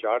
4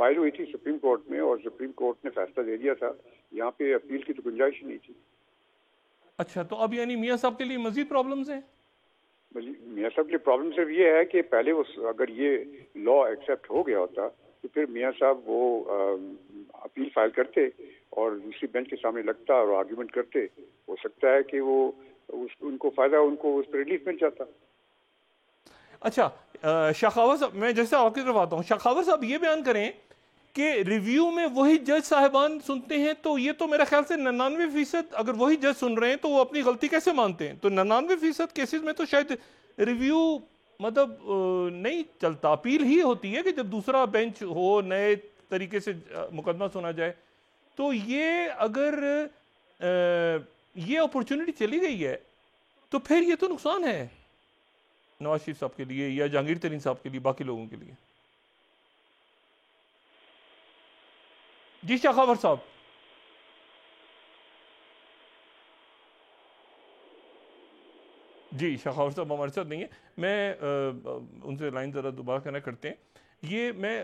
file ہوئی تھی supreme court میں اور سپریم کورٹ نے فیصلہ دے دیا تھا. یہاں پہ اپیل کی تو گنجائش نہیں تھی. اچھا تو اب یعنی میاں صاحب کے لیے مزید پرابلمز ہیں؟ میاں صاحب کے لیے پرابلم صرف یہ ہے کہ پہلے اگر یہ لا ایکسیپٹ ہو گیا ہوتا تو پھر میاں صاحب وہ اپیل فائل کرتے اور دوسری بینچ کے سامنے لگتا اور آرگیومنٹ کرتے. ہو سکتا ہے کہ وہ ان کو فائدہ ان کو اس پہ ریلیف مل جاتا. اچھا شخاوت صاحب، میں جیسے آپ کی طرف آتا ہوں، شخاوت صاحب یہ بیان کریں کہ ریویو میں وہی جج صاحبان سنتے ہیں، تو یہ تو میرا خیال سے 99% اگر وہی جج سن رہے ہیں تو وہ اپنی غلطی کیسے مانتے ہیں؟ تو 99% کیسز میں تو شاید ریویو مطلب نہیں چلتا، اپیل ہی ہوتی ہے کہ جب دوسرا بینچ ہو، نئے طریقے سے مقدمہ سنا جائے. تو یہ اگر یہ اپورچونٹی چلی گئی ہے تو پھر یہ تو نقصان ہے نواز شریف صاحب کے لیے یا جہانگیر ترین صاحب کے لیے، باقی لوگوں کے لیے. جی شخاور صاحب. جی شخاور صاحب ہمارے ساتھ نہیں ہیں، میں ان سے لائن ذرا دوبارہ کنیکٹ کرتے ہیں. یہ میں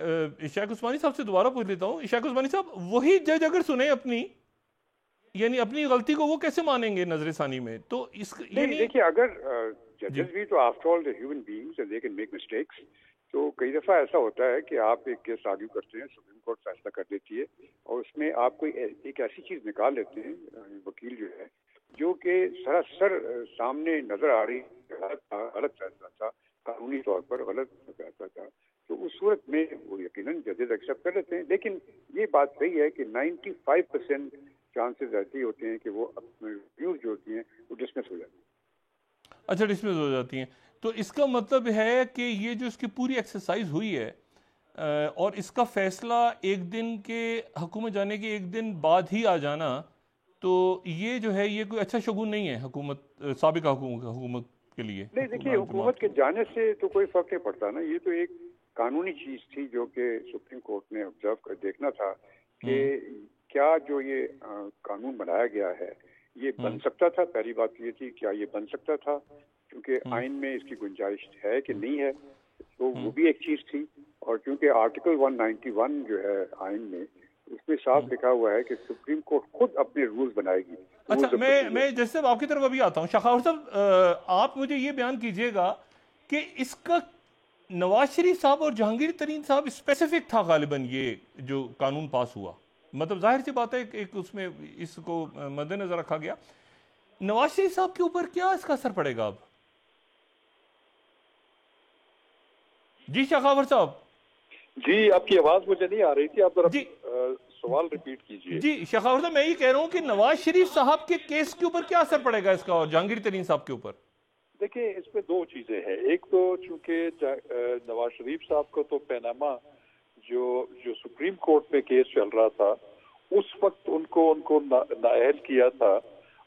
اشاق عثمانی صاحب سے دوبارہ پوچھ لیتا ہوں. اشاق عثمانی صاحب، وہی جج اگر سنیں اپنی یعنی اپنی غلطی کو وہ کیسے مانیں گے نظر ثانی میں؟ تو اس یعنی دیکھیے اگر ججز بھی تو after all human beings and they can make mistakes. تو کئی دفعہ ایسا ہوتا ہے کہ آپ ایک کیس آرگیو کرتے ہیں، سپریم کورٹ فیصلہ کر دیتی ہے اور اس میں آپ کوئی ایک ایسی چیز نکال لیتے ہیں، وکیل جو ہے، جو کہ سراسر سامنے نظر آ رہی غلط فیصلہ تھا، قانونی طور پر غلط فیصلہ تھا. تو اس صورت میں وہ یقیناً ججز ایکسیپٹ کر لیتے ہیں. لیکن یہ بات صحیح ہے کہ 95% چانسز ایسے ہی ہوتے ہیں کہ وہ اپنے ریویوز جو ہوتی ہیں وہ ڈسمس ہو جاتی ہیں. اچھا ڈسمس ہو جاتی ہیں. تو اس کا مطلب ہے کہ یہ جو اس کی پوری ایکسرسائز ہوئی ہے اور اس کا فیصلہ ایک دن کے حکومت جانے کے ایک دن بعد ہی آ جانا، تو یہ جو ہے یہ کوئی اچھا شگون نہیں ہے حکومت، سابقہ حکومت کے لیے. نہیں دیکھیے، حکومت کے جانے سے تو کوئی فرق نہیں پڑتا نا. یہ تو ایک قانونی چیز تھی جو کہ سپریم کورٹ نے آبزرو کر دیکھنا تھا کہ کیا جو یہ قانون بنایا گیا ہے یہ بن سکتا تھا. پہلی بات یہ تھی کیا یہ بن سکتا تھا، کیونکہ آئین میں اس کی گنجائش ہے کہ نہیں ہے. تو وہ بھی ایک چیز تھی. اور کیونکہ آرٹیکل 191 جو ہے آئین میں، اس میں صاف لکھا ہوا ہے کہ سپریم کورٹ خود اپنے رولز بنائے گی. اچھا میں جیسے آپ کی طرف ابھی آتا ہوں. شخاور صاحب آپ مجھے یہ بیان کیجئے گا کہ اس کا نواز شریف صاحب اور جہانگیر ترین صاحب اسپیسیفک تھا غالباً یہ جو قانون پاس ہوا. مطلب ظاہر سی بات ہے ایک اس میں اس کو مد نظر رکھا گیا. نواز شریف صاحب کے اوپر کیا اس کا اثر پڑے گا اب؟ جی شخاور صاحب. جی آپ کی آواز مجھے نہیں آ رہی تھی، آپ ذرا سوال ریپیٹ کیجئے. جی شخاور صاحب، میں یہ کہہ رہا ہوں کہ نواز شریف صاحب کے کیس کے اوپر کیا اثر پڑے گا اس کا اور جہانگیر ترین صاحب کے اوپر؟ دیکھیں اس میں دو چیزیں ہیں. ایک تو چونکہ نواز شریف صاحب کو تو پیناما جو سپریم کورٹ میں کیس چل رہا تھا اس وقت ان کو نااہل کیا تھا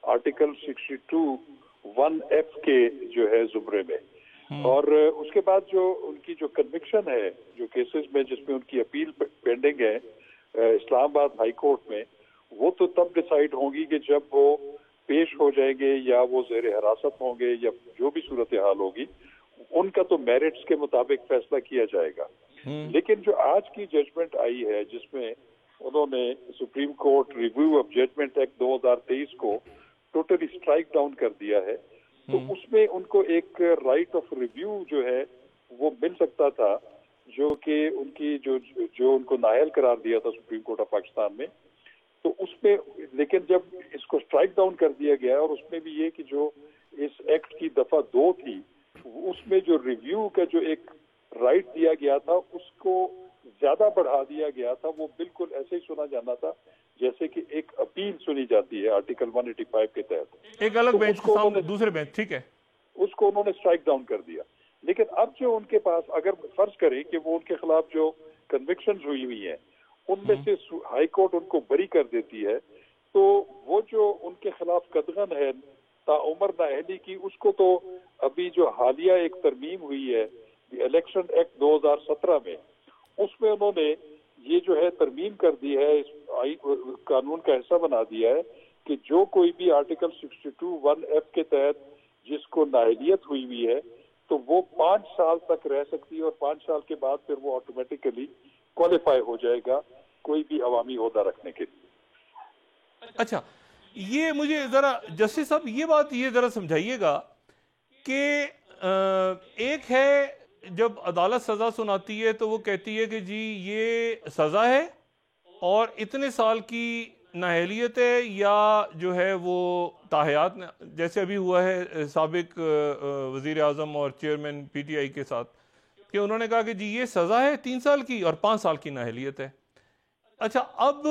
آرٹیکل 62(1)(f) کے جو ہے زمرے میں. اور اس کے بعد جو ان کی جو کنوکشن ہے جو کیسز میں جس میں ان کی اپیل پینڈنگ ہے اسلام آباد ہائی کورٹ میں، وہ تو تب ڈیسائیڈ ہوں گی کہ جب وہ پیش ہو جائیں گے یا وہ زیر حراست ہوں گے یا جو بھی صورتحال ہوگی، ان کا تو میرٹس کے مطابق فیصلہ کیا جائے گا. لیکن جو آج کی ججمنٹ آئی ہے جس میں انہوں نے Supreme Court review of judgment act 2023 کو ٹوٹلی اسٹرائک ڈاؤن کر دیا ہے، تو اس میں ان کو ایک رائٹ آف ریویو جو ہے وہ مل سکتا تھا جو کہ ان کی جو ان کو نااہل قرار دیا تھا سپریم کورٹ آف پاکستان میں. تو اس میں لیکن جب اس کو اسٹرائک ڈاؤن کر دیا گیا اور اس میں بھی یہ کہ جو اس ایکٹ کی دفعہ 2 تھی اس میں جو ریویو کا جو ایک رائٹ دیا گیا تھا اس کو زیادہ بڑھا دیا گیا تھا. وہ بالکل ایسے ہی سنا جانا تھا جیسے کہ ایک اپیل سنی جاتی ہے آرٹیکل 185 کے تحت، ایک الگ بینچ کے سامنے دوسرے بینچ. ٹھیک ہے، اس کو انہوں نے اسٹرائک ڈاؤن کر دیا. لیکن اب جو ان کے پاس اگر فرض کریں کہ وہ ان کے خلاف جو کنوکشنز ہوئی ہیں ان میں سے ہائی کورٹ ان کو بری کر دیتی ہے، تو وہ جو ان کے خلاف قدغن ہے تعمر نااہلی کی، اس کو تو ابھی جو حالیہ ایک ترمیم ہوئی ہے الیکشن ایکٹ 2017 میں، اس میں انہوں نے یہ جو ہے ترمیم کر دی ہے، اس قانون کا حصہ بنا دیا ہے کہ جو کوئی بھی آرٹیکل 62(1)(f) کے تحت جس کو نااہلیت ہوئی ہے تو وہ 5 سال تک رہ سکتی ہے اور 5 سال کے بعد پھر وہ آٹومیٹیکلی کوالیفائی ہو جائے گا کوئی بھی عوامی عہدہ رکھنے کے لیے۔ اچھا، یہ مجھے ذرا جسٹس صاحب یہ بات یہ ذرا سمجھائیے گا کہ ایک ہے جب عدالت سزا سناتی ہے تو وہ کہتی ہے کہ جی یہ سزا ہے اور اتنے سال کی نااہلیت ہے یا جو ہے وہ تاحیات، جیسے ابھی ہوا ہے سابق وزیر اعظم اور چیئرمین پی ٹی آئی کے ساتھ کہ انہوں نے کہا کہ جی یہ سزا ہے 3 سال کی اور 5 سال کی نااہلیت ہے۔ اچھا، اب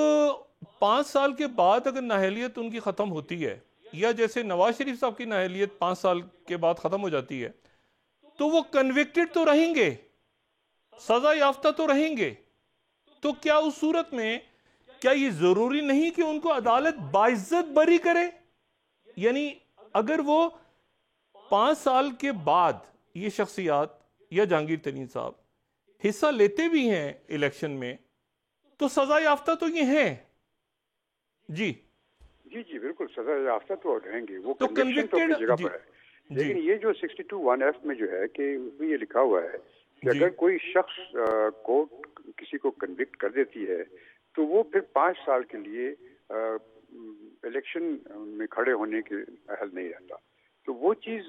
5 سال کے بعد اگر نااہلیت ان کی ختم ہوتی ہے یا جیسے نواز شریف صاحب کی نااہلیت 5 سال کے بعد ختم ہو جاتی ہے تو وہ کنوکٹڈ تو رہیں گے، سزا یافتہ تو رہیں گے، تو کیا اس صورت میں کیا یہ ضروری نہیں کہ ان کو عدالت باعزت بری کرے؟ یعنی اگر وہ 5 سال کے بعد یہ شخصیات یا جہانگیر ترین صاحب حصہ لیتے بھی ہیں الیکشن میں تو سزا یافتہ تو یہ ہیں۔ جی جی بالکل سزا یافتہ تو رہیں گے، وہ تو کنوکشن تو اپنی جگہ پر ہے، جی لیکن یہ جو 62(1)(f) میں جو ہے کہ اس میں یہ لکھا ہوا ہے کہ اگر کوئی شخص کورٹ کسی کو کنوکٹ کر دیتی ہے تو وہ پھر 5 سال کے لیے الیکشن میں کھڑے ہونے کے اہل نہیں رہتا، تو وہ چیز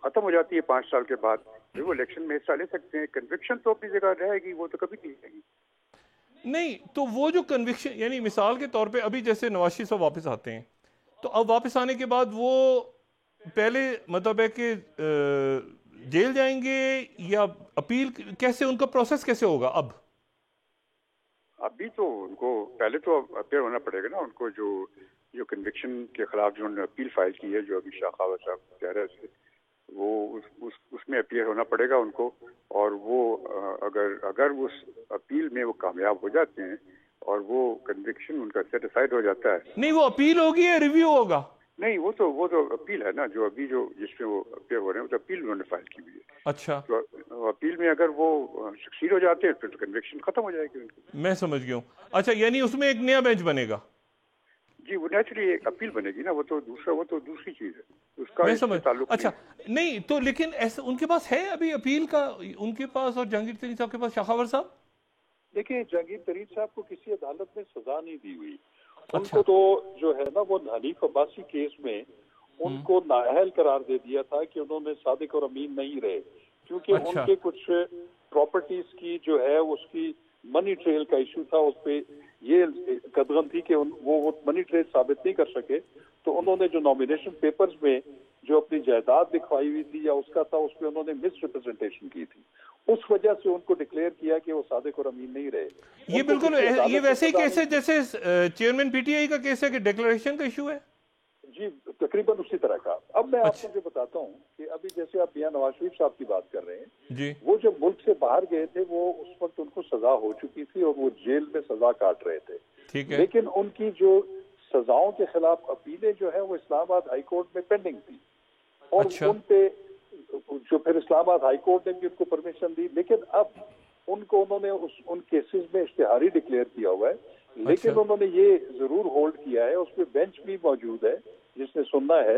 ختم ہو جاتی ہے 5 سال کے بعد، پھر وہ الیکشن میں حصہ لے سکتے ہیں۔ کنوکشن تو اپنی جگہ رہے گی، وہ تو کبھی نہیں رہے گی۔ نہیں، تو وہ جو کنوکشن، یعنی مثال کے طور پہ ابھی جیسے نواز شریف صاحب واپس آتے ہیں تو اب واپس آنے کے بعد وہ پہلے مطلب ہے کہ جیل جائیں گے یا اپیل، کیسے ان کا پروسیس کیسے ہوگا؟ ابھی تو ان کو پہلے تو اپیئر ہونا پڑے گا نا، ان کو جو کنوکشن کے خلاف جو انہوں نے اپیل فائل کی ہے، جو ابھی شاہ خاور صاحب کہہ رہے تھے، وہ اس میں اپیئر ہونا پڑے گا ان کو، اور وہ اگر اس اپیل میں وہ کامیاب ہو جاتے ہیں اور وہ کنوکشن ان کا سیٹیسفائڈ ہو جاتا ہے۔ نہیں، وہ اپیل ہوگی یا ریویو ہوگا؟ نہیں، وہ تو اپیل ہے نا، جو ابھی جس میں وہ اپیئر ہو رہے ہیں وہ تو اپیل انہوں نے فائل کی ہوئی ہے۔ اچھا، تو اپیل میں اگر وہ سکسیڈ ہو جاتے ہیں پھر تو کنوکشن ختم ہو جائے گی ان کی۔ میں سمجھ گیا ہوں۔ اچھا، یعنی اس میں ایک نیا بینچ بنے گا؟ جی، وہ نیچرلی ایک اپیل بنے گی نا، وہ تو دوسری چیز ہے، اس کا میں اس سے سمجھ، تعلق اچھا نہیں تو لیکن ایسا ان کے پاس ہے ابھی اپیل کا، ان کے پاس اور جہانگیر ترین صاحب کے پاس، شاہ خاور صاحب؟ دیکھیں، جہانگیر ترین صاحب کو کسی عدالت نے سزا نہیں دی ہوئی، ان کو تو جو ہے نا وہ حنیف عباسی کیس میں ان کو نااہل قرار دے دیا تھا کہ انہوں نے صادق اور امین نہیں رہے، کیونکہ ان کے کچھ پراپرٹیز کی جو ہے اس کی منی ٹریل کا ایشو تھا، اس پہ یہ قدغن تھی کہ وہ منی ٹریل ثابت نہیں کر سکے، تو انہوں نے جو نامینیشن پیپرز میں جو اپنی جائیداد دکھوائی ہوئی تھی یا اس کا تھا، اس پہ انہوں نے مس ریپرزنٹیشن کی تھی، اس وجہ سے ان کو ڈکلیئر کیا کہ وہ صادق اور امین نہیں رہے۔ یہ بالکل یہ ویسے ہی کیس ہے جیسے چیئرمین پی ٹی آئی کا کیس ہے کہ ڈیکلریشن کا ایشو ہے؟ جی تقریباً اسی طرح کا۔ اب میں آپ کو جو بتاتا ہوں کہ ابھی جیسے آپ میاں نواز شریف صاحب کی بات کر رہے ہیں، جی، وہ جب ملک سے باہر گئے تھے وہ اس وقت ان کو سزا ہو چکی تھی اور وہ جیل میں سزا کاٹ رہے تھے، ٹھیک ہے، لیکن ان کی جو سزاؤں کے خلاف اپیلیں جو ہیں وہ اسلام آباد ہائی کورٹ میں پینڈنگ تھی، اور ان پہ جو پھر اسلام آباد ہائی کورٹ نے بھی ان کو پرمیشن دی، لیکن اب ان کو انہوں نے ان کیسز میں اشتہاری ڈکلیئر کیا ہوا ہے، لیکن انہوں نے یہ ضرور ہولڈ کیا ہے، اس پہ بینچ بھی موجود ہے جس نے سننا ہے،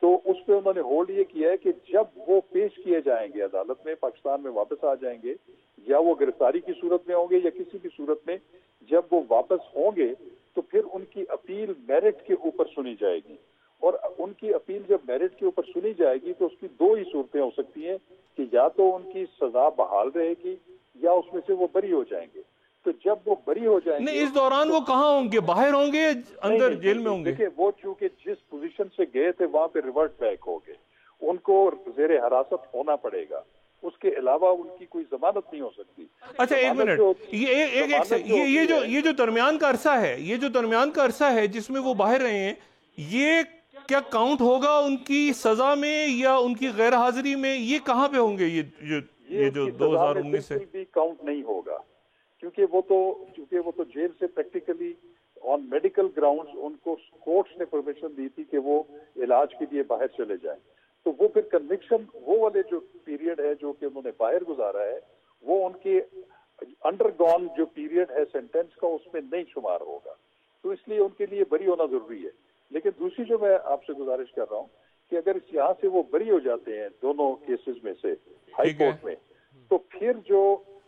تو اس پہ انہوں نے ہولڈ یہ کیا ہے کہ جب وہ پیش کیے جائیں گے عدالت میں، پاکستان میں واپس آ جائیں گے، یا وہ گرفتاری کی صورت میں ہوں گے یا کسی بھی صورت میں، جب وہ واپس ہوں گے تو پھر ان کی اپیل میرٹ کے اوپر سنی جائے گی، اور ان کی اپیل جب میرٹ کے اوپر سنی جائے گی تو اس کی 2 ہی صورتیں ہو سکتی ہیں کہ یا تو ان کی سزا بحال رہے گی یا اس میں سے وہ بری ہو جائیں گے۔ تو جب وہ بری ہو جائیں گے، نہیں اس دوران وہ کہاں ہوں گے؟ باہر ہوں گے، اندر جیل میں ہوں گے؟ دیکھیں، وہ چونکہ جس پوزیشن سے گئے تھے وہاں پہ ریورٹ بیک ہو گئے، ان کو زیر حراست ہونا پڑے گا، اس کے علاوہ ان کی کوئی ضمانت نہیں ہو سکتی۔ اچھا ایک منٹ، یہ جو درمیان کا عرصہ ہے، یہ جو درمیان کا عرصہ ہے جس میں وہ باہر رہے ہیں، یہ کیا کاؤنٹ ہوگا ان کی سزا میں یا ان کی غیر حاضری میں؟ یہ کہاں پہ ہوں گے یہ جو 2019 سے؟ بالکل بھی کاؤنٹ نہیں ہوگا، کیونکہ وہ تو جیل سے پریکٹیکلی آن میڈیکل گراؤنڈز ان کو کورٹس نے پرمیشن دی تھی کہ وہ علاج کے لیے باہر چلے جائیں، تو وہ پھر کنوکشن وہ والے جو پیریڈ ہے جو کہ انہوں نے باہر گزارا ہے، وہ ان کے انڈر گون جو پیریڈ ہے سینٹینس کا اس میں نہیں شمار ہوگا، تو اس لیے ان کے لیے بری ہونا ضروری ہے۔ لیکن دوسری جو میں آپ سے گزارش کر رہا ہوں کہ کہ اگر یہاں سے وہ بری ہو جاتے ہیں دونوں کیسز میں سے ہائی کورٹ میں، تو پھر جو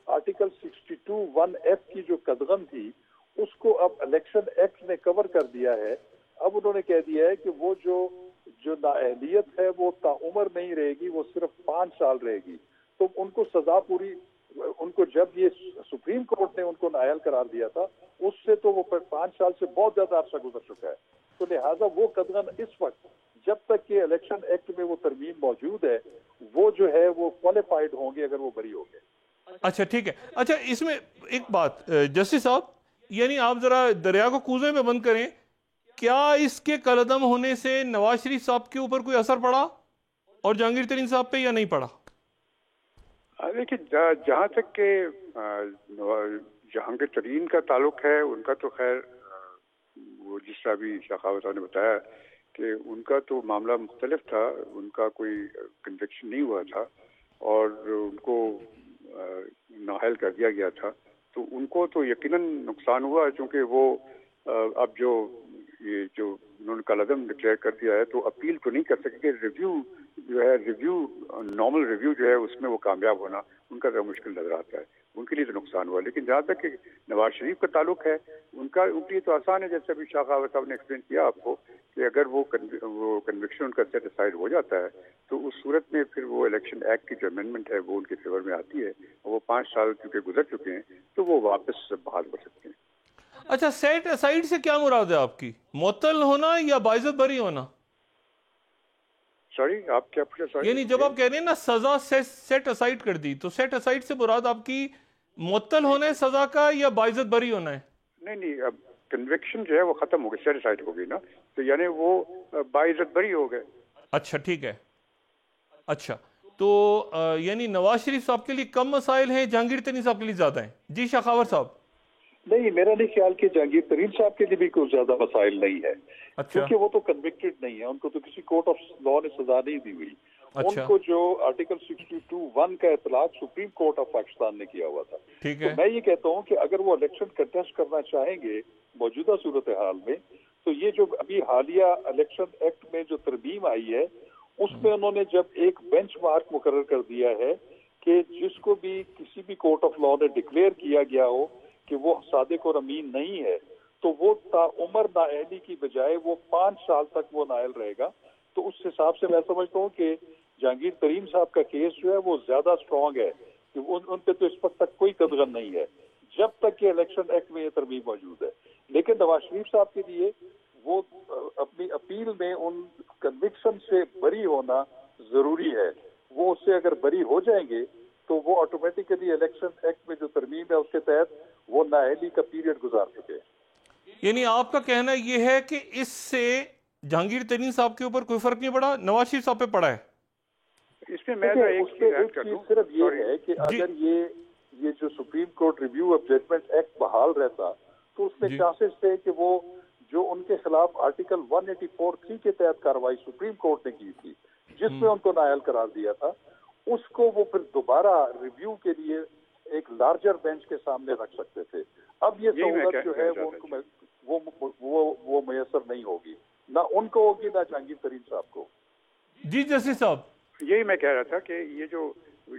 آرٹیکل 62(1)(f) کی جو قدغن تھی اس کو اب الیکشن ایکٹ نے کور کر دیا ہے. اب انہوں نے کہہ دیا ہے کہ وہ جو نااہلیت ہے وہ تعمر نہیں رہے گی، وہ صرف 5 سال رہے گی. تو ان کو سزا پوری، ان کو جب یہ سپریم کورٹ نے ان کو نااہل قرار دیا تھا اس سے تو وہ 5 سال سے بہت زیادہ عرصہ گزر چکا ہے. تو لہٰذا وہ قدغن اس وقت جب تک کہ الیکشن ایکٹ میں وہ ترمیم موجود ہے وہ جو ہے وہ کوالیفائڈ ہوں گے اگر وہ بری ہو گئے. اچھا ٹھیک ہے. اچھا اس میں ایک بات جسٹس صاحب، یعنی آپ ذرا دریا کو کوزے میں بند کریں، کیا اس کے کالعدم ہونے سے نواز شریف صاحب کے اوپر کوئی اثر پڑا اور جہانگیر ترین صاحب پہ یا نہیں پڑا؟ دیکھیے جہاں تک کہ جہانگیر ترین کا تعلق ہے ان کا تو خیر وہ جس طرح بھی شخاوت صاحب نے بتایا کہ ان کا تو معاملہ مختلف تھا، ان کا کوئی کنوکشن نہیں ہوا تھا اور ان کو نااہل کر دیا گیا تھا. تو ان کو تو یقیناً نقصان ہوا چونکہ وہ اب جو انہوں نے کالعدم ڈکلیئر کر دیا ہے تو اپیل تو نہیں کر سکے کہ ریویو نارمل ریویو جو ہے اس میں وہ کامیاب ہونا ان کا ذرا مشکل نظر آتا ہے. ان کے لیے تو نقصان ہوا. لیکن جہاں تک کہ نواز شریف کا تعلق ہے ان کے لیے تو آسان ہے، جیسے ابھی شاہ خاور صاحب نے ایکسپلین کیا آپ کو کہ اگر وہ کنوکشن ان کا سیٹسفائڈ ہو جاتا ہے تو اس صورت میں پھر وہ الیکشن ایکٹ کی جو امینڈمنٹ ہے وہ ان کے فیور میں آتی ہے اور وہ 5 سال چونکہ گزر چکے ہیں تو وہ واپس بحال ہو سکتے ہیں. اچھا سیٹ اسائڈ سے کیا مراد ہے آپ کی؟ معطل ہونا یا باعزت بری ہونا؟ سوری آپ کیا پوچھا؟ یعنی جب آپ کہہ رہے ہیں نا سزا سیٹ اسائڈ کر دی، تو سیٹ اسائڈ سے مراد آپ کی معطل ہونا ہے سزا کا یا باعزت بری ہونا ہے؟ نہیں اب کنوکشن جو ہے وہ ختم ہو گئی، سیٹ اسائڈ ہو گئی نا، تو یعنی وہ باعزت بری ہو گئے. اچھا ٹھیک ہے. اچھا تو یعنی نواز شریف صاحب کے لیے کم مسائل ہیں، جہانگیر ترین صاحب کے لیے زیادہ ہیں. جی شاخاور صاحب. نہیں، میرا نہیں خیال کہ جہانگیر ترین صاحب کے لیے بھی کوئی زیادہ مسائل نہیں ہے، کیونکہ وہ تو کنوکٹڈ نہیں ہے، ان کو تو کسی کورٹ آف لا نے سزا نہیں دی ہوئی. ان کو جو آرٹیکل 62(1) کا اطلاق سپریم کورٹ آف پاکستان نے کیا ہوا تھا. تو میں یہ کہتا ہوں کہ اگر وہ الیکشن کنٹیسٹ کرنا چاہیں گے موجودہ صورتحال میں تو یہ جو ابھی حالیہ الیکشن ایکٹ میں جو ترمیم آئی ہے اس میں انہوں نے جب ایک بینچ مارک مقرر کر دیا ہے کہ جس کو بھی کسی بھی کورٹ آف لا نے ڈکلیئر کیا گیا ہو کہ وہ صادق اور امین نہیں ہے تو وہ عمر نااہلی کی بجائے وہ 5 سال تک وہ نااہل رہے گا. تو اس حساب سے میں سمجھتا ہوں کہ جہانگیر ترین صاحب کا کیس جو ہے وہ زیادہ اسٹرانگ ہے کہ ان پہ تو اس وقت تک کوئی قدغن نہیں ہے جب تک کہ الیکشن ایکٹ میں یہ ترمیم موجود ہے. لیکن نواز شریف صاحب کے لیے وہ اپنی اپیل میں ان کنوکشن سے بری ہونا ضروری ہے. وہ اس سے اگر بری ہو جائیں گے تو وہ آٹومیٹیکلی الیکشن ایکٹ میں جو ترمیم ہے اس کے تحت وہ نااہلی کا پیریڈ گزار چکے. یعنی آپ کا کہنا یہ ہے کہ اس سے جہانگیر ترین صاحب کے اوپر کوئی فرق نہیں پڑا، نواز شریف صاحب پہ پڑا ہے؟ اس میں ایک چیز صرف یہ ہے کہ اگر یہ جو Supreme Court review of judgment act بحال رہتا تو اس میں چانسز تھے کہ وہ جو ان کے خلاف آرٹیکل 184(3) کے تحت کارروائی سپریم کورٹ نے کی تھی جس میں ان کو نااہل قرار دیا تھا اس کو وہ پھر دوبارہ ریویو کے لیے ایک لارجر بینچ کے سامنے رکھ سکتے تھے. اب یہ سہولت جو ہے وہ میسر نہیں ہوگی، نہ ان کو ہوگی نہ جہانگیر ترین صاحب کو. جی جسٹس صاحب. یہی میں کہہ رہا تھا کہ یہ جو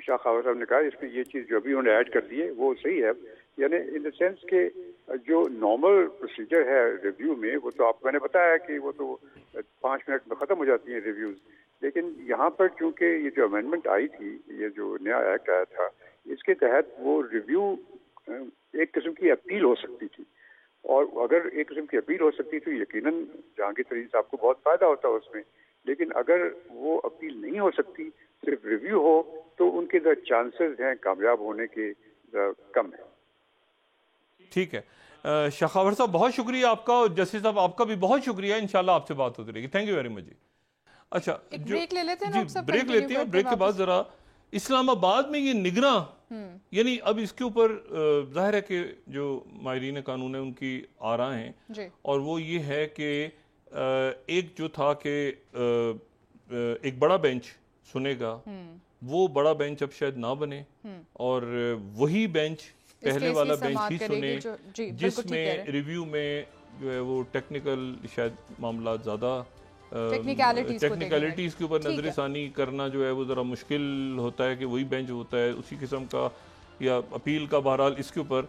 شاہ خاور صاحب نے کہا اس میں یہ چیز جو ابھی انہوں نے ایڈ کر دی ہے وہ صحیح ہے. یعنی ان دا سینس کہ جو نارمل پروسیجر ہے ریویو میں وہ تو آپ میں نے بتایا کہ وہ تو 5 منٹ میں ختم ہو جاتی ہیں ریویوز. لیکن یہاں پر چونکہ یہ جو امینڈمنٹ آئی تھی، یہ جو نیا ایکٹ آیا تھا، اس کے تحت وہ ریویو ایک قسم کی اپیل ہو سکتی تھی اور اگر ایک قسم کی اپیل ہو سکتی تو یقیناً جہانگیر ترین صاحب کو بہت فائدہ ہوتا اس میں. لیکن اگر وہ اپیل نہیں ہو سکتی، صرف ریویو ہو تو ان کے چانسز ہیں کامیاب ہونے کے کم ہیں. ٹھیک ہے شخاور صاحب، بہت شکریہ آپ کا، اور جسٹس صاحب آپ کا بھی بہت شکریہ. انشاءاللہ آپ سے بات ہوتی رہے گی. Thank you very much. جی اچھا بریک لے لیتے ہیں، بریک لیتے ہیں. بریک کے بعد ذرا اسلام آباد میں یہ نگراں، یعنی اب اس کے اوپر ظاہر ہے کہ جو ماہرین قانون ہیں ان کی آراء ہیں اور وہ یہ ہے کہ ایک جو تھا کہ ایک بڑا بینچ سنے گا، وہ بڑا بینچ اب شاید نہ بنے اور وہی بینچ پہلے والا بینچ ہی سنے جس میں ریویو میں جو ہے وہ ٹیکنیکل شاید معاملات زیادہ ٹیکنیکلٹیز کے اوپر نظر ثانی کرنا جو ہے وہ ذرا مشکل ہوتا ہے کہ وہی بینچ ہوتا ہے اسی قسم کا یا اپیل کا. بہرحال اس کے اوپر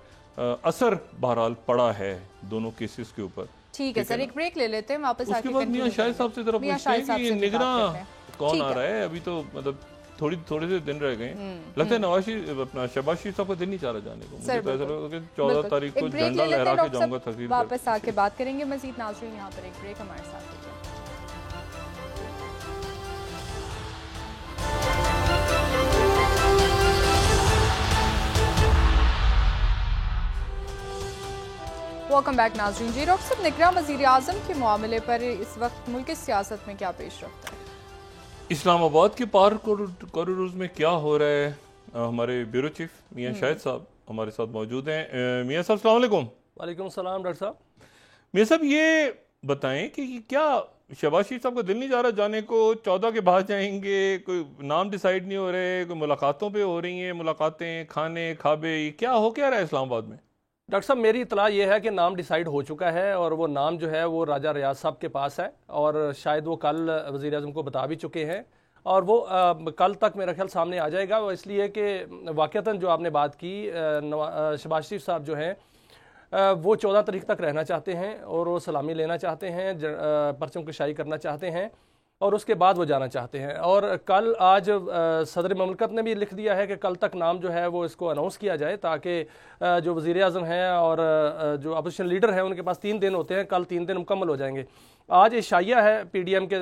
اثر بہرحال پڑا ہے دونوں کیسز کے اوپر. ٹھیک ہے سر، ایک بریک لے لیتے ہیں، واپس اس کے بعد میاں شاہد صاحب سے ذرا پوچھتے ہیں کہ یہ نگراں کون آ رہا ہے. ابھی تو مطلب تھوڑے سے دن رہ گئے ہیں. لگتا ہے نواز شریف اپنا شہباز شریف صاحب کا دل نہیں چاہ رہا جانے کو. مجھے تو ایسا لگتا ہے کہ 14 تاریخ کو جھنڈا لہرا کے جاؤں گا تقریر. واپس آ کے بات کریں گے مزید. ناظرین یہاں پر ایک بریک ہمارے ساتھ دیجیے. ویلکم بیک ناظرین. جی ڈاکٹر صاحب، نگراں وزیر اعظم کے معاملے پر اس وقت ملک کی سیاست میں کیا پیش رفت ہے؟ اسلام آباد کے پار کوریڈورز میں کیا ہو رہا ہے؟ ہمارے بیورو چیف میاں شاہد صاحب ہمارے ساتھ موجود ہیں. میاں صاحب السلام علیکم. وعلیکم السلام ڈاکٹر صاحب. میاں صاحب یہ بتائیں کہ کیا شہباز شریف صاحب کا دل نہیں جا رہا جانے کو؟ 14 کے بعد جائیں گے، کوئی نام ڈیسائیڈ نہیں ہو رہے، کوئی ملاقاتوں پہ ہو رہی ہیں ملاقاتیں، کھانے کھابے، کیا ہو کیا رہا ہے اسلام آباد میں؟ ڈاکٹر صاحب میری اطلاع یہ ہے کہ نام ڈیسائیڈ ہو چکا ہے اور وہ نام جو ہے وہ راجہ ریاض صاحب کے پاس ہے اور شاید وہ کل وزیر اعظم کو بتا بھی چکے ہیں اور وہ کل تک میرا خیال سامنے آ جائے گا. وہ اس لیے کہ واقعتاً جو آپ نے بات کی، شہباز شریف صاحب جو ہیں وہ 14 تاریخ تک رہنا چاہتے ہیں اور وہ سلامی لینا چاہتے ہیں، پرچم کشائی کرنا چاہتے ہیں اور اس کے بعد وہ جانا چاہتے ہیں. اور کل آج صدر مملکت نے بھی لکھ دیا ہے کہ کل تک نام جو ہے وہ اس کو اناؤنس کیا جائے تاکہ جو وزیر اعظم ہیں اور جو اپوزیشن لیڈر ہیں ان کے پاس 3 دن ہوتے ہیں، کل 3 دن مکمل ہو جائیں گے. آج عشائیہ ہے پی ڈی ایم کے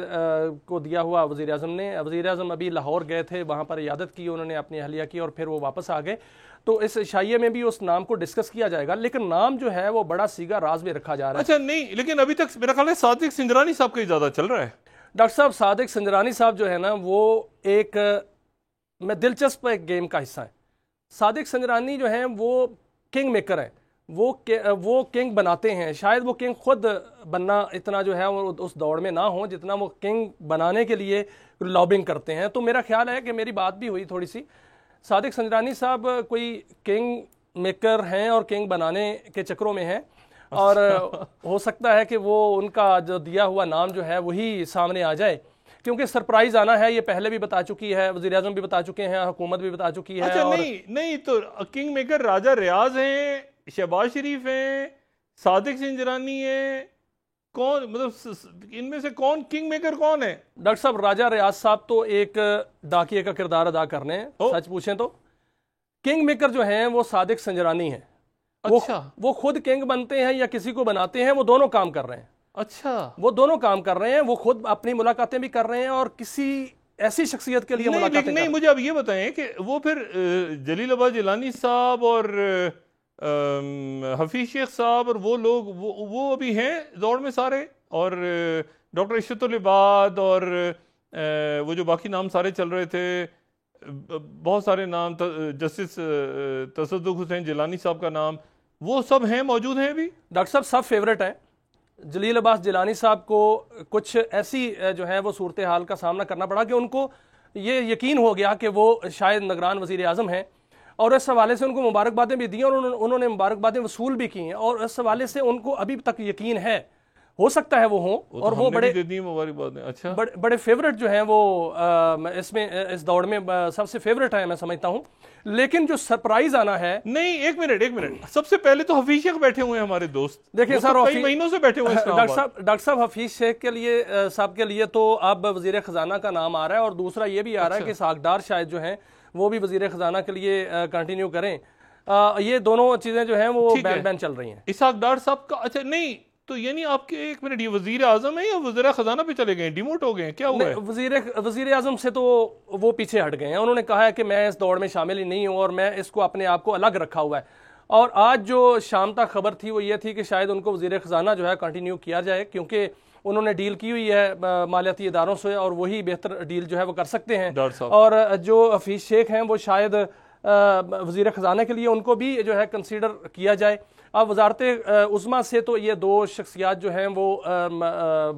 کو دیا ہوا وزیر اعظم نے. وزیر اعظم ابھی لاہور گئے تھے، وہاں پر عیادت کی انہوں نے اپنی اہلیہ کی اور پھر وہ واپس آ گئے. تو اس عشائیہ میں بھی اس نام کو ڈسکس کیا جائے گا، لیکن نام جو ہے وہ بڑا سیگا راز میں رکھا جا رہا ہے. اچھا نہیں، لیکن ابھی تک میرا خیال ہے صادق سنجرانی صاحب کا ہی زیادہ چل رہا ہے. ڈاکٹر صاحب صادق سنجرانی صاحب جو ہے نا وہ ایک میں دلچسپ ایک گیم کا حصہ ہے. صادق سنجرانی جو ہیں وہ کنگ میکر ہیں، وہ کنگ بناتے ہیں. شاید وہ کنگ خود بننا اتنا جو ہے وہ اس دوڑ میں نہ ہوں جتنا وہ کنگ بنانے کے لیے لابنگ کرتے ہیں. تو میرا خیال ہے کہ میری بات بھی ہوئی تھوڑی سی، صادق سنجرانی صاحب کوئی کنگ میکر ہیں اور کنگ بنانے کے چکروں میں ہیں اور ہو سکتا ہے کہ وہ ان کا جو دیا ہوا نام جو ہے وہی سامنے آ جائے، کیونکہ سرپرائز آنا ہے. یہ پہلے بھی بتا چکی ہے، وزیر اعظم بھی بتا چکے ہیں، حکومت بھی بتا چکی ہے. اچھا نہیں تو کنگ میکر راجہ ریاض ہیں، شہباز شریف ہیں، صادق سنجرانی ہیں، کون مطلب ان میں سے کون کنگ میکر کون ہے؟ ڈاکٹر صاحب راجہ ریاض صاحب تو ایک ڈاکیے کا کردار ادا کرنے ہیں، سچ پوچھیں تو. کنگ میکر جو ہیں وہ صادق سنجرانی ہیں. وہ خود کنگ بنتے ہیں یا کسی کو بناتے ہیں، وہ دونوں کام کر رہے ہیں. اچھا، وہ دونوں کام کر رہے ہیں، وہ خود اپنی ملاقاتیں بھی کر رہے ہیں اور کسی ایسی شخصیت کے لیے ملاقاتیں نہیں. مجھے اب یہ بتائیں کہ وہ پھر جلیل عباس جیلانی صاحب اور حفیظ شیخ صاحب اور وہ لوگ وہ ابھی ہیں دوڑ میں سارے، اور ڈاکٹر عشرت العباد اور وہ جو باقی نام سارے چل رہے تھے، بہت سارے نام، جسٹس تصدق حسین جیلانی صاحب کا نام، وہ سب ہیں موجود ہیں ابھی؟ ڈاکٹر صاحب سب فیورٹ ہیں. جلیل عباس جیلانی صاحب کو کچھ ایسی جو ہے وہ صورتحال کا سامنا کرنا پڑا کہ ان کو یہ یقین ہو گیا کہ وہ شاید نگران وزیر اعظم ہیں اور اس حوالے سے ان کو مبارکبادیں بھی دیں اور انہوں نے مبارکبادیں وصول بھی کی ہیں اور اس حوالے سے ان کو ابھی تک یقین ہے. ہو سکتا ہے وہ ہوں اور وہ بڑے فیورٹ جو ہیں وہ اس دوڑ میں سب سے فیورٹ ہیں میں سمجھتا ہوں. لیکن جو سرپرائز آنا ہے، نہیں ایک منٹ سب سے پہلے تو حفیظ شیخ بیٹھے ہوئے ہیں ہمارے دوست، دیکھیں سر کئی مہینوں سے بیٹھے ہوئے ہیں. ڈاکٹر صاحب حفیظ شیخ کے لیے صاحب کے لیے تو اب وزیر خزانہ کا نام آ رہا ہے اور دوسرا یہ بھی آ رہا ہے کہ اسحاق ڈار شاید جو ہیں وہ بھی وزیر خزانہ کے لیے کنٹینیو کریں. یہ دونوں چیزیں جو ہیں وہ بین چل رہی ہیں. اسحاق ڈار صاحب کا اچھا نہیں تو یعنی آپ کے ایک منٹ، یہ وزیر اعظم ہے یا وزیر خزانہ پہ چلے گئے، ڈیموٹ ہو گئے، کیا ہوا ہے؟ وزیر اعظم سے تو وہ پیچھے ہٹ گئے ہیں. انہوں نے کہا ہے کہ میں اس دوڑ میں شامل ہی نہیں ہوں اور میں اس کو اپنے آپ کو الگ رکھا ہوا ہے. اور آج جو شام تک خبر تھی وہ یہ تھی کہ شاید ان کو وزیر خزانہ جو ہے کنٹینیو کیا جائے، کیونکہ انہوں نے ڈیل کی ہوئی ہے مالیاتی اداروں سے اور وہی بہتر ڈیل جو ہے وہ کر سکتے ہیں. اور جو حفیظ شیخ ہیں وہ شاید وزیر خزانہ کے لیے ان کو بھی جو ہے کنسیڈر کیا جائے. اب وزارت عظمیٰ سے تو یہ دو شخصیات جو ہیں وہ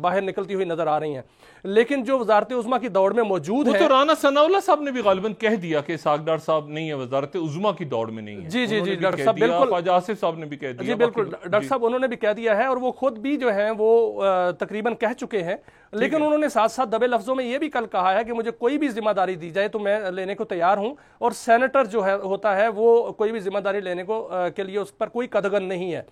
باہر نکلتی ہوئی نظر آ رہی ہیں، لیکن جو وزارت عظمیٰ کی دوڑ میں موجود وہ ہے، تو رانا ثناء اللہ صاحب نے بھی غالباً کہہ دیا کہ اسحاق ڈار صاحب نہیں ہے، وزارت عظمیٰ کی دوڑ میں نہیں ہے. جی انہوں نے بھی ڈاکٹر کہہ صاحب دیا، بالکل، خواجہ آصف صاحب نے بھی کہہ دیا. جی بالکل ڈاکٹر صاحب انہوں نے بھی کہہ دیا ہے، اور وہ خود بھی جو ہیں وہ تقریباً کہہ چکے ہیں، لیکن انہوں نے ساتھ ساتھ دبے لفظوں میں یہ بھی کل کہا ہے کہ مجھے کوئی بھی ذمہ داری دی جائے تو میں لینے کو تیار ہوں، اور سینیٹر جو ہے ہوتا ہے وہ کوئی بھی ذمہ داری لینے کو کے لیے اس پر کوئی قدغن نہیں ہے.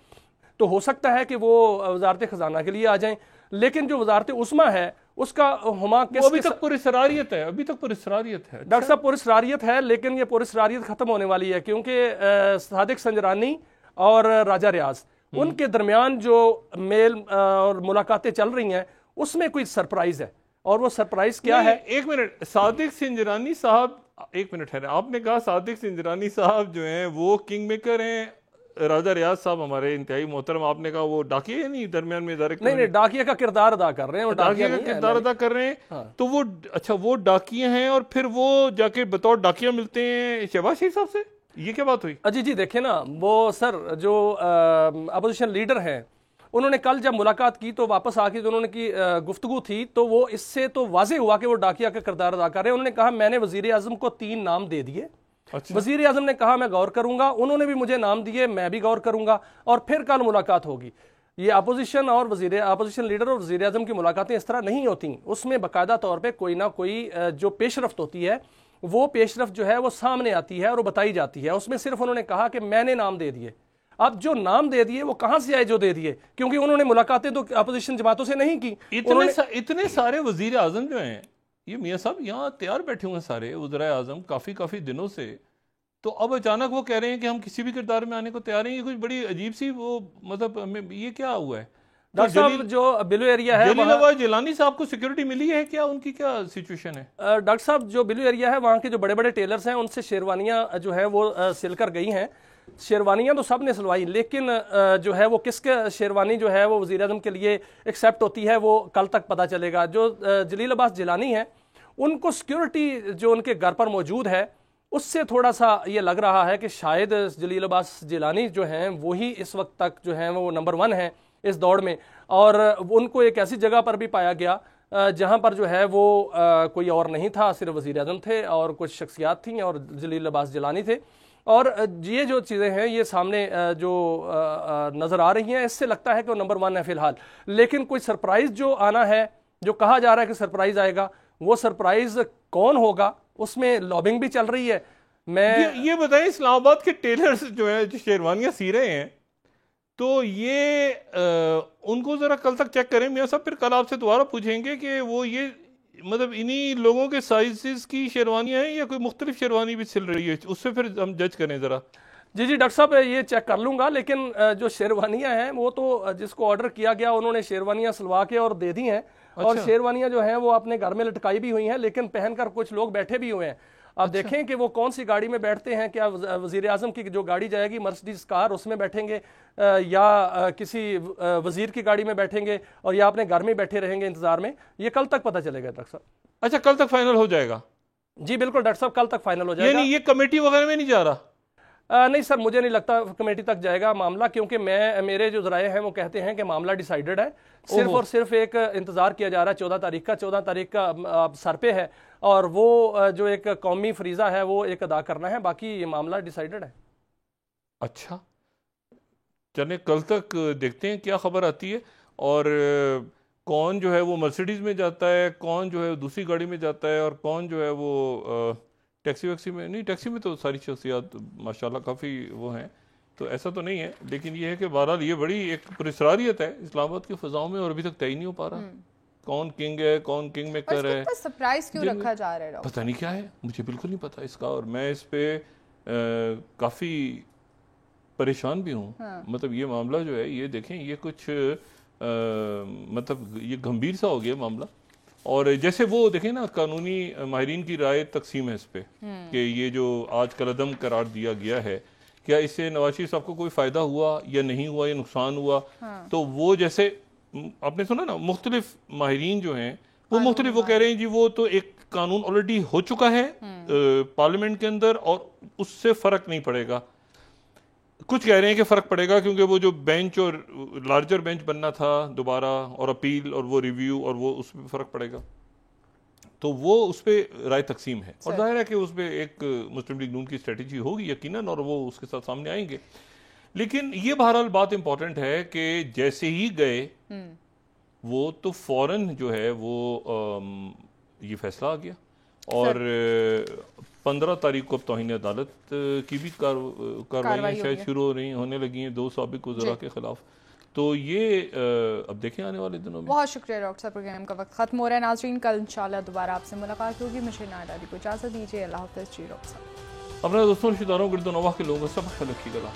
تو ہو سکتا ہے کہ وہ وزارت خزانہ کے لیے آ جائیں، لیکن جو وزارت عظمیٰ ہے اس کا ہما کس ابھی تک پراسراریت ہے، ابھی تک پراسراریت ہے. ڈاکٹر صاحب پراسراریت ہے، لیکن یہ پراسراریت ختم ہونے والی ہے، کیونکہ صادق سنجرانی اور راجہ ریاض ان کے درمیان جو میل اور ملاقاتیں چل رہی ہیں اس میں کوئی سرپرائز ہے، اور وہ سرپرائز کیا ہے؟ ایک منٹ، صادق سنجرانی صاحب، ایک منٹ ہے، آپ نے کہا صادق سنجرانی صاحب جو ہیں وہ کنگ میکر ہیں، راجہ ریاض صاحب ہمارے انتہائی محترم، آپ نے کہا وہ ڈاکیہ ہے، نہیں درمیان میں نہیں ڈاکیہ کا کردار ادا کر رہے ہیں، ڈاکیہ کا کردار ادا کر رہے ہیں. تو وہ اچھا وہ ڈاکیہ ہیں اور پھر وہ جا کے بطور ڈاکیہ ملتے ہیں شہباز شریف صاحب سے، یہ کیا بات ہوئی؟ جی دیکھیں نا، وہ سر جو اپوزیشن لیڈر ہیں انہوں نے کل جب ملاقات کی تو واپس آ کے جو انہوں نے کی گفتگو تھی تو وہ اس سے تو واضح ہوا کہ وہ ڈاکیہ کا کردار ادا کر رہے ہیں. انہوں نے کہا میں نے وزیر اعظم کو 3 نام دے دیے، وزیر اعظم نے کہا میں غور کروں گا، انہوں نے بھی مجھے نام دیے، میں بھی غور کروں گا، اور پھر کل ملاقات ہوگی. یہ اپوزیشن لیڈر اور وزیر اعظم کی ملاقاتیں اس طرح نہیں ہوتی، اس میں باقاعدہ طور پہ کوئی نہ کوئی جو پیش رفت ہوتی ہے وہ پیش رفت جو ہے وہ سامنے آتی ہے اور وہ بتائی جاتی ہے. اس میں صرف انہوں نے کہا کہ میں نے نام دے دیے. اب جو نام دے دیے وہ کہاں سے آئے جو دے دیے؟ کیونکہ انہوں نے ملاقاتیں تو اپوزیشن جماعتوں سے نہیں کی. اتنے سارے وزیر اعظم جو ہیں، یہ میاں صاحب یہاں تیار بیٹھے ہوئے ہیں سارے وزراء اعظم کافی دنوں سے، تو اب اچانک وہ کہہ رہے ہیں کہ ہم کسی بھی کردار میں آنے کو تیار ہیں. یہ کچھ بڑی عجیب سی وہ مطلب یہ کیا ہوا ہے؟ ڈاکٹر صاحب جو بلو ایریا ہے، جلیل آباد جیلانی صاحب کو سیکیورٹی ملی ہے کیا؟ ان کی کیا سچویشن ہے؟ ڈاکٹر صاحب جو بلو ایریا ہے وہاں کے جو بڑے بڑے ٹیلرز ہیں ان سے شیروانیاں جو ہیں وہ سل کر گئی ہیں. شیروانیاں تو سب نے سلوائی، لیکن جو ہے وہ کس کے شیروانی جو ہے وہ وزیر اعظم کے لیے ایکسیپٹ ہوتی ہے وہ کل تک پتہ چلے گا. جو جلیل عباس جیلانی ہیں ان کو سیکیورٹی جو ان کے گھر پر موجود ہے اس سے تھوڑا سا یہ لگ رہا ہے کہ شاید جلیل عباس جیلانی جو ہیں وہی اس وقت تک جو ہیں وہ نمبر 1 ہیں اس دوڑ میں، اور ان کو ایک ایسی جگہ پر بھی پایا گیا جہاں پر جو ہے وہ کوئی اور نہیں تھا، صرف وزیر اعظم تھے اور کچھ شخصیات تھیں اور جلیل عباس جیلانی تھے. اور یہ جو چیزیں ہیں یہ سامنے جو نظر آ رہی ہیں اس سے لگتا ہے کہ وہ نمبر 1 ہے فی الحال. لیکن کوئی سرپرائز جو آنا ہے، جو کہا جا رہا ہے کہ سرپرائز آئے گا، وہ سرپرائز کون ہوگا؟ اس میں لابنگ بھی چل رہی ہے. میں یہ بتائیں، اسلام آباد کے ٹیلرز جو ہیں جو شیروانیاں سی رہے ہیں، تو یہ ان کو ذرا کل تک چیک کریں میاں صاحب، پھر کل آپ سے دوبارہ پوچھیں گے کہ وہ یہ مطلب انہی لوگوں کے سائزز کی شیروانیاں ہیں یا کوئی مختلف شیروانی بھی سل رہی ہے، اس سے پھر ہم جج کریں ذرا. جی ڈاکٹر صاحب یہ چیک کر لوں گا، لیکن جو شیروانیاں ہیں وہ تو جس کو آرڈر کیا گیا انہوں نے شیروانیاں سلوا کے اور دے دی ہیں. اور شیروانیاں جو ہیں وہ اپنے گھر میں لٹکائی بھی ہوئی ہیں، لیکن پہن کر کچھ لوگ بیٹھے بھی ہوئے ہیں. آپ دیکھیں کہ وہ کون سی گاڑی میں بیٹھتے ہیں. کیا وزیر اعظم کی جو گاڑی جائے گی مرسڈیز کار اس میں بیٹھیں گے، یا کسی وزیر کی گاڑی میں بیٹھیں گے، اور یا اپنے گھر میں بیٹھے رہیں گے انتظار میں؟ یہ کل تک پتہ چلے گا ڈاکٹر صاحب. اچھا کل تک فائنل ہو جائے گا؟ جی بالکل ڈاکٹر صاحب کل تک فائنل ہو جائے گا. یعنی یہ کمیٹی وغیرہ میں نہیں جا رہا؟ نہیں سر، مجھے نہیں لگتا کمیٹی تک جائے گا معاملہ، کیونکہ میرے جو ذرائع ہیں وہ کہتے ہیں کہ معاملہ ڈیسائیڈڈ ہے. صرف اور صرف ایک انتظار کیا جا رہا ہے 14 تاریخ کا سر پہ ہے، اور وہ جو ایک قومی فریضہ ہے وہ ایک ادا کرنا ہے. باقی یہ معاملہ ڈیسائیڈڈ ہے. اچھا چلیں کل تک دیکھتے ہیں کیا خبر آتی ہے، اور کون جو ہے وہ مرسیڈیز میں جاتا ہے، کون جو ہے دوسری گاڑی میں جاتا ہے، اور کون جو ہے وہ ٹیکسی ویکسی میں. نہیں ٹیکسی میں تو ساری شخصیات ماشاءاللہ کافی وہ ہیں، تو ایسا تو نہیں ہے. لیکن یہ ہے کہ بہرحال یہ بڑی ایک پراسراریت ہے اسلام آباد کی فضاؤں میں، اور ابھی تک طے نہیں ہو پا رہا کون کنگ ہے، کون کنگ میکر ہے. سرپرائز کیوں رکھا جا رہا ہے؟ پتہ نہیں کیا ہے، مجھے بالکل نہیں پتا اس کا، اور میں اس پہ کافی پریشان بھی ہوں. مطلب یہ معاملہ جو ہے یہ دیکھیں یہ کچھ مطلب یہ گمبھیر سا ہو گیا معاملہ. اور جیسے وہ دیکھیں نا قانونی ماہرین کی رائے تقسیم ہے اس پہ کہ یہ جو آج کل عدم قرار دیا گیا ہے، کیا اس سے نواز شریف صاحب کو کوئی فائدہ ہوا یا نہیں ہوا یا نقصان ہوا. تو وہ جیسے آپ نے سنا نا مختلف ماہرین جو ہیں وہ مختلف وہ کہہ رہے ہیں جی وہ تو ایک قانون آلریڈی ہو چکا ہے پارلیمنٹ کے اندر اور اس سے فرق نہیں پڑے گا. کچھ کہہ رہے ہیں کہ فرق پڑے گا کیونکہ وہ جو بینچ اور لارجر بینچ بننا تھا دوبارہ اور اپیل اور وہ ریویو اور وہ اس پہ فرق پڑے گا، تو وہ اس پہ رائے تقسیم ہے اور ظاہر ہے کہ اس پہ ایک مسلم لیگ نون کی اسٹریٹجی ہوگی یقیناً اور وہ اس کے ساتھ سامنے آئیں گے. لیکن یہ بہرحال بات امپورٹنٹ ہے کہ جیسے ہی گئے وہ تو فوراً جو ہے وہ یہ فیصلہ آ گیا اور 15 تاریخ کو اب توہین عدالت کی بھی کارروائیاں شاید شروع ہونے لگی ہیں 2 سابق وزراء کے خلاف. تو یہ اب دیکھیں آنے والے دنوں میں. بہت شکریہ ڈاکٹر صاحب، پروگرام کا وقت ختم ہو رہا ہے. ناظرین کل انشاءاللہ دوبارہ آپ سے ملاقات ہوگی. مجھے نائل علی کو اجازت دیجیے. اللہ حافظ. جی ڈاکٹر صاحب اپنے دوستوں رشتہ داروں گرد و نواح کے لوگوں کا سب خیال رکھیے گا.